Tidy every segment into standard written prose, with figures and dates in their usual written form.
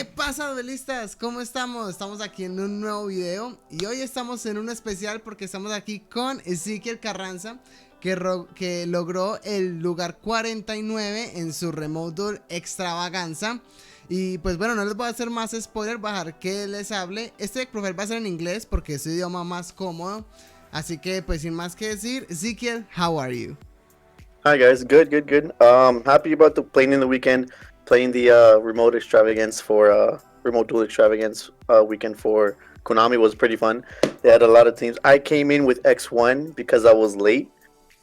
¿Qué pasa, duelistas? ¿Cómo estamos? Estamos aquí en un nuevo video y hoy estamos en un especial porque estamos aquí con Ezequiel Carranza que logró el lugar 49 en su Remote Duel Extravaganza. Y pues bueno, no les voy a hacer más spoiler, voy a dejar que les hable. Este profile va a ser en inglés porque es su idioma más cómodo. Así que pues sin más que decir, Ezequiel, how are you? Hi guys, good. Happy about the playing in the weekend, playing the remote extravagance for remote duel extravagance weekend for Konami was pretty fun. They had a lot of teams. I came in with X1 because I was late,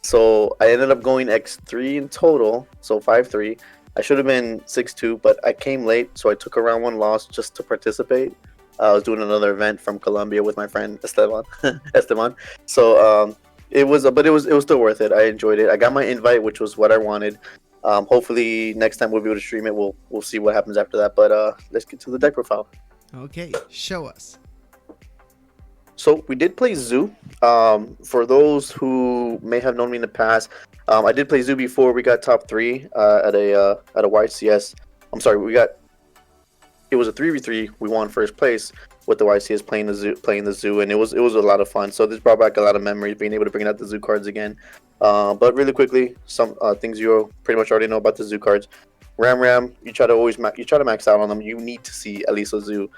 so I ended up going X3 in total, so 5-3. I should have been 6-2, but I came late, so I took a round one loss just to participate. I was doing another event from Colombia with my friend Esteban. Esteban. So but it was still worth it. I enjoyed it. I got my invite, which was what I wanted. Hopefully next time we'll be able to stream it. We'll see what happens after that. But let's get to the deck profile. Okay, show us. So we did play Zoo. For those who may have known me in the past, I did play Zoo before we got top 3 at a YCS. I'm sorry, it was a 3v3. We won first place with the YCS playing the zoo, and it was a lot of fun. So this brought back a lot of memories, being able to bring out the zoo cards again. But really quickly, some things you pretty much already know about the zoo cards. Ram, you try to max out on them. You need to see at least a zoo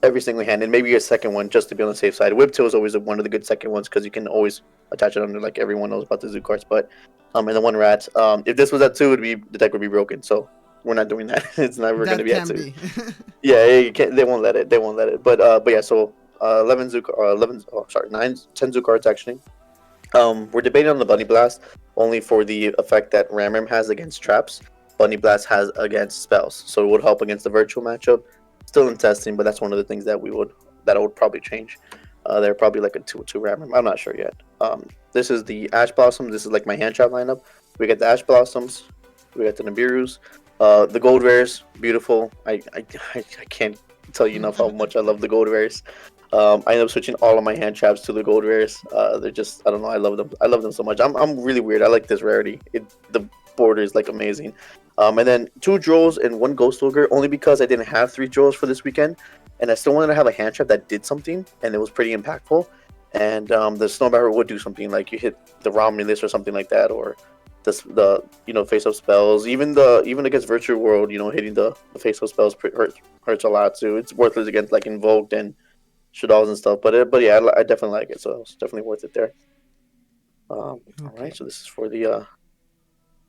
every single hand, and maybe a second one just to be on the safe side. Whiptail is always one of the good second ones because you can always attach it under, like everyone knows about the zoo cards. But and the one rat, if this was at 2, the deck would be broken. So we're not doing that. It's never going to be at 2. Be. Yeah, they won't let it. But yeah, so 11 Zoo, 10 Zoo cards actually. We're debating on the Bunny Blast only for the effect that Ram has against traps. Bunny Blast has against spells, so it would help against the virtual matchup. Still in testing, but that's one of the things that I would probably change. They're probably like a 2/2 Ram. I'm not sure yet. This is the Ash Blossom. This is like my hand trap lineup. We got the Ash Blossoms. We got the Nibirus. The gold rares, beautiful. I can't tell you enough how much I love the gold rares. I ended up switching all of my hand traps to the gold rares. They're just, I don't know, I love them. I love them so much. I'm really weird. I like this rarity. The border is like amazing. And then 2 Drolls and 1 Ghost Ogre, only because I didn't have 3 Drolls for this weekend, and I still wanted to have a hand trap that did something, and it was pretty impactful. And the Snow Barrier would do something, like you hit the Romulus or something like that, or the face up spells, even against Virtual World, hitting the face up spells hurts a lot too. It's worthless against like Invoked and Shaddolls and stuff, but yeah, I definitely like it, so it's definitely worth it there. All right, so this is for the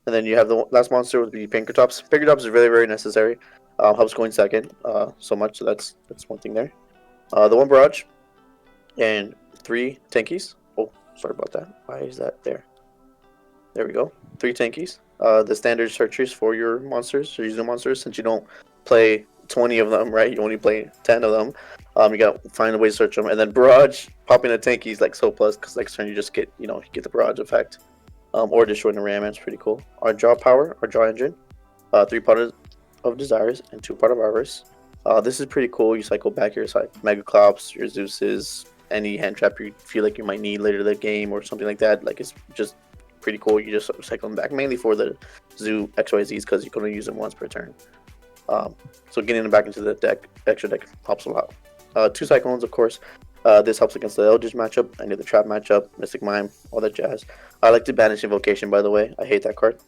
and then you have the last monster would be Pinkertops. Pinkertops is very, very necessary. Helps going second so much, so that's one thing there. The 1 Barrage and 3 Tankies. Oh, sorry about that. Why is that there? There we go. 3 Tankies. The standard searchers for your monsters, your user monsters, since you don't play 20 of them, right? You only play 10 of them. You gotta find a way to search them. And then Barrage, popping a Tanky is like so plus, because next turn you just get, you get the Barrage effect. Or destroying the Ram, it's pretty cool. Our draw power, our draw engine. 3 Pot of Desires and 2 Pot of Avarice. This is pretty cool. You cycle back your Mega Clops, your Zeuses, any hand trap you feel like you might need later in the game or something like that. Like, it's just pretty cool. You just cycle them back mainly for the Zoo XYZs because you can only use them once per turn. So getting them back into the extra deck helps a lot. 2 Cyclones, of course. This helps against the Eldritch matchup, any of the Trap matchup, Mystic Mime, all that jazz. I like to banish Invocation, by the way. I hate that card.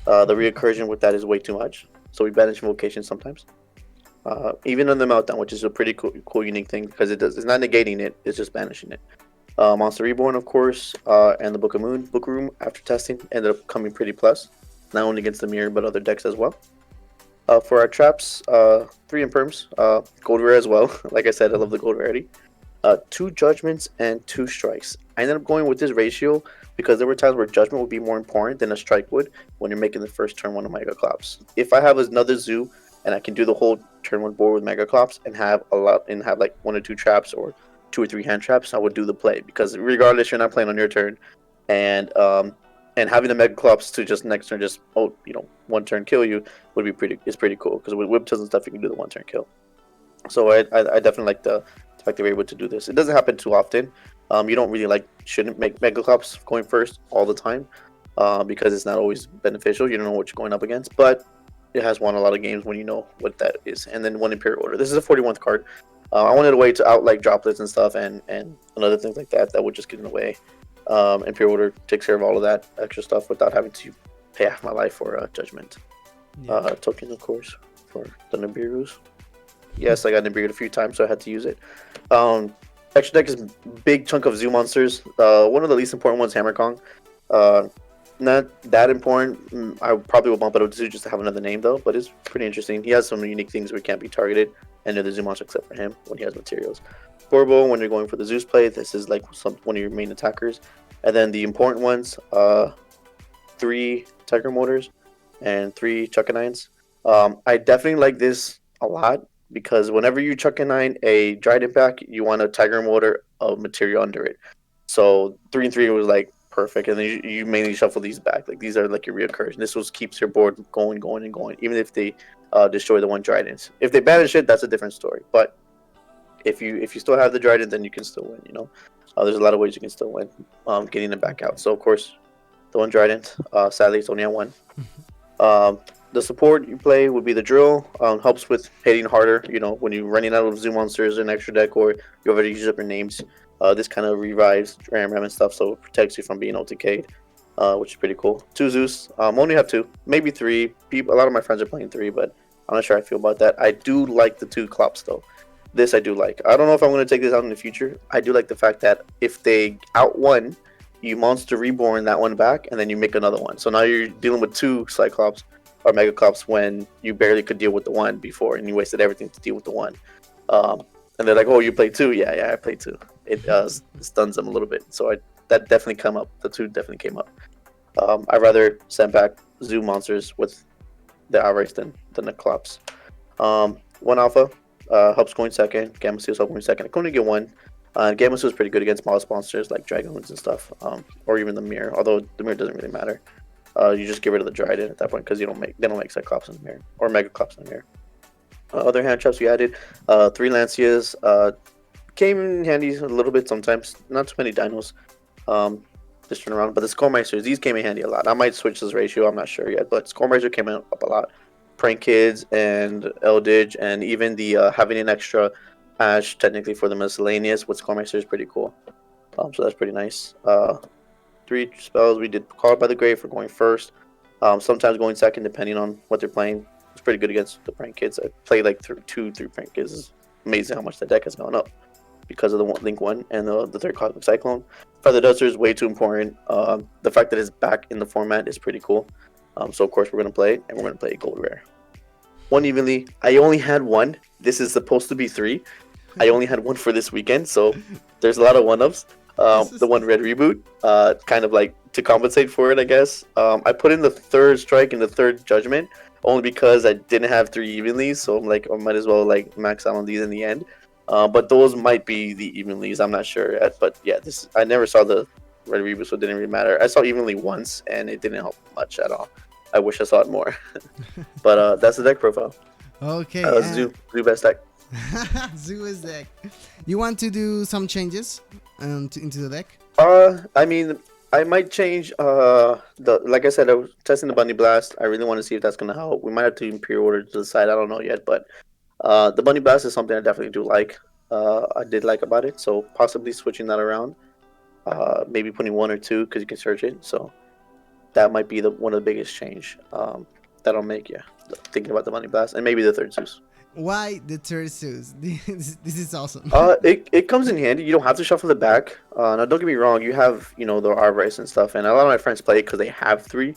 The Reoccursion with that is way too much, so we banish Invocation sometimes. Even on the Meltdown, which is a pretty cool unique thing, because it's not negating it, it's just banishing it. Monster Reborn, of course, and the Book Room, after testing, ended up coming pretty plus, not only against the Mirror, but other decks as well. For our traps, 3 Imperms, gold rare as well. Like I said, I love the gold rarity. 2 Judgments and 2 Strikes. I ended up going with this ratio because there were times where Judgment would be more important than a Strike would when you're making the first turn 1 of Mega Clops. If I have another Zoo and I can do the whole turn 1 board with Mega Clops and have like 1 or 2 traps or 2 or 3 hand traps, I would do the play, because regardless, you're not playing on your turn, and having the Mega Clops to just next turn just 1 turn kill you would be pretty cool, because with Whiptails and stuff you can do the 1 turn kill. So I definitely like the fact that we're able to do this. It doesn't happen too often. You don't really shouldn't make Mega Clops going first all the time, because it's not always beneficial. You don't know what you're going up against, but it has won a lot of games when you know what that is. And then one Imperial Order. This is a 41th card. I wanted a way to out like droplets and stuff and other things like that would just get in the way. Imperial Order takes care of all of that extra stuff without having to pay half my life for Judgment. Tokens, of course, for the Nibiru's. Yes, I got Nibiru a few times, so I had to use it. Extra deck is big chunk of zoo monsters. One of the least important ones, Hammer Kong. Not that important. I probably will bump it up to zoo just to have another name though, but it's pretty interesting. He has some unique things where he can't be targeted, and they're the zoo monster except for him when he has materials. Corbo, when you're going for the Zeus play, this is like one of your main attackers. And then the important ones, 3 Tiger Motors and 3 Chuckanines. I definitely like this a lot because whenever you Chuckanine a Dryden back, you want a Tiger Motor of material under it. So 3 and 3 was like perfect, and then you mainly shuffle these back. Like these are like your reoccurs. This was keeps your board going, even if they destroy the one Dryden. If they banish it, that's a different story. But if you still have the Dryden, then you can still win. You know, there's a lot of ways you can still win. Getting it back out. So of course, the one Dryden. Sadly, it's only at 1. The support you play would be the drill. Helps with hitting harder. You know, when you're running out of zoo monsters in extra deck, or you already used up your names. This kind of revives Ram and stuff, so it protects you from being OTK'd, which is pretty cool. 2 Zeus. Only have 2, maybe 3. A lot of my friends are playing 3, but I'm not sure how I feel about that. I do like the 2 Klops though. This I do like. I don't know if I'm going to take this out in the future. I do like the fact that if they out 1, you monster reborn that one back, and then you make another one. So now you're dealing with 2 Cyclops or Mega Klops when you barely could deal with the 1 before, and you wasted everything to deal with the 1. And they're like, "Oh, you played 2?" Yeah, I played 2. It stuns them a little bit. So that definitely come up. The 2 definitely came up. I'd rather send back zoo monsters with the outrights than the Klops. 1 Alpha helps going second. Gamma Seals help going second. I can only get 1. Gamma Seal is pretty good against modest monsters like Dragoons and stuff, or even the Mirror. Although the Mirror doesn't really matter. You just get rid of the Dryden at that point because they don't make Cyclops in the Mirror or Mega Klops in the Mirror. Other hand traps we added 3 Lancias. Came in handy a little bit sometimes. Not too many dinos this turn around, but the Skullmeisters, these came in handy a lot. I might switch this ratio, I'm not sure yet, but Skullmeister came up a lot. Prank Kids and Eldritch, and even the having an extra Ash technically for the miscellaneous with Skullmeister is pretty cool. So that's pretty nice. 3 spells we did. Called by the Grave for going first. Sometimes going second depending on what they're playing. It's pretty good against the Prank Kids. I played like 2-3 Prank Kids. It's amazing how much the deck has gone up because of the Link 1 and the 3rd Cosmic Cyclone. Feather Duster is way too important. The fact that it's back in the format is pretty cool. So of course we're going to play it, and we're going to play Gold Rare. 1 evenly. I only had 1. This is supposed to be 3. I only had 1 for this weekend, so there's a lot of 1-ups. The 1 Red Reboot, kind of like to compensate for it, I guess. I put in the 3rd Strike and the 3rd Judgment only because I didn't have 3 evenly, so I'm like, I might as well like max out on these in the end. But those might be the evenlies. I'm not sure yet. But yeah, I never saw the Red Reboot, so it didn't really matter. I saw evenly once, and it didn't help much at all. I wish I saw it more. But that's the deck profile. Okay. Zoo best deck. Zoo is deck. You want to do some changes into the deck? I mean, I might change. Like I said, I was testing the Bunny Blast. I really want to see if that's gonna help. We might have to Imperial Order to the side. I don't know yet, but the Bunny Blast is something I definitely do like. I did like about it, so possibly switching that around. Maybe putting 1 or 2 because you can search it. So that might be one of the biggest change that I'll make. Yeah, thinking about the Bunny Blast and maybe the 3rd Zeus. Why the 3rd Zeus? This is awesome. It comes in handy. You don't have to shuffle the back. Now don't get me wrong. You have the Arbrights and stuff, and a lot of my friends play it because they have 3.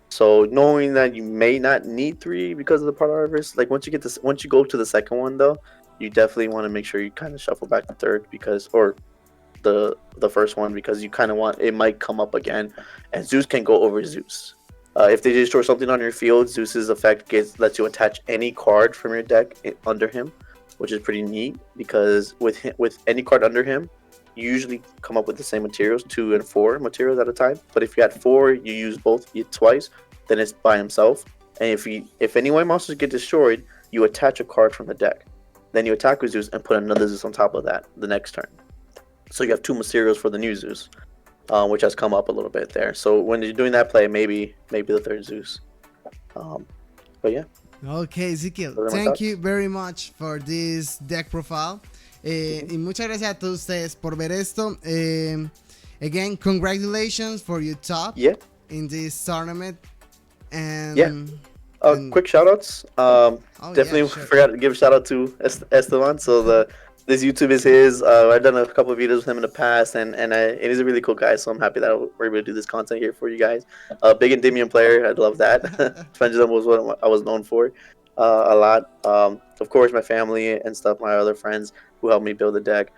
So knowing that you may not need 3 because of the part Arbrights, like once you go to the second one though, you definitely want to make sure you kind of shuffle back the 3rd or the first one because you kind of want it might come up again, and Zeus can go over Zeus. If they destroy something on your field, Zeus's effect lets you attach any card from your deck under him, which is pretty neat because with any card under him, you usually come up with the same materials, 2 and 4 materials at a time. But if you had 4, you use both twice, then it's by himself. And if any white monsters get destroyed, you attach a card from the deck. Then you attack with Zeus and put another Zeus on top of that the next turn. So you have 2 materials for the new Zeus. Which has come up a little bit there. So when you're doing that play, maybe the 3rd Zeus. But yeah. Okay, Ezequiel, Those are my thank thoughts. you very much for this deck profile. Y muchas gracias a todos ustedes por ver esto. Again, congratulations for your top Yeah. in this tournament. And Yeah. Quick shout outs. Definitely yeah, sure. forgot to give a shout out to Esteban. So this YouTube is his. I've done a couple of videos with him in the past, and he's a really cool guy. So I'm happy that we're able to do this content here for you guys. Big Endymion player, I'd love that. Pendulum was what I was known for a lot. Of course, my family and stuff, my other friends who helped me build the deck.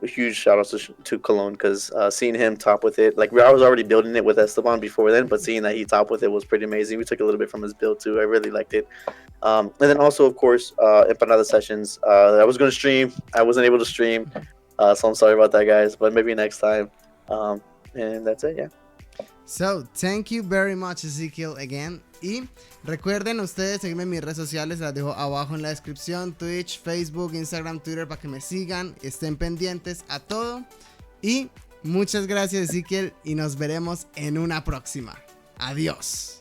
Huge shout outs to Cologne, because seeing him top with it, like I was already building it with Esteban before then, but seeing that he top with it was pretty amazing. We took a little bit from his build too. I really liked it. And then also, of course, Empanada Sessions. I was going to stream. I wasn't able to stream, so I'm sorry about that, guys, but maybe next time. And that's it, yeah. So, thank you very much, Ezequiel, again. Y recuerden ustedes seguirme en mis redes sociales, las dejo abajo en la descripción: Twitch, Facebook, Instagram, Twitter, para que me sigan, estén pendientes a todo. Y muchas gracias, Ezequiel, y nos veremos en una próxima. Adiós.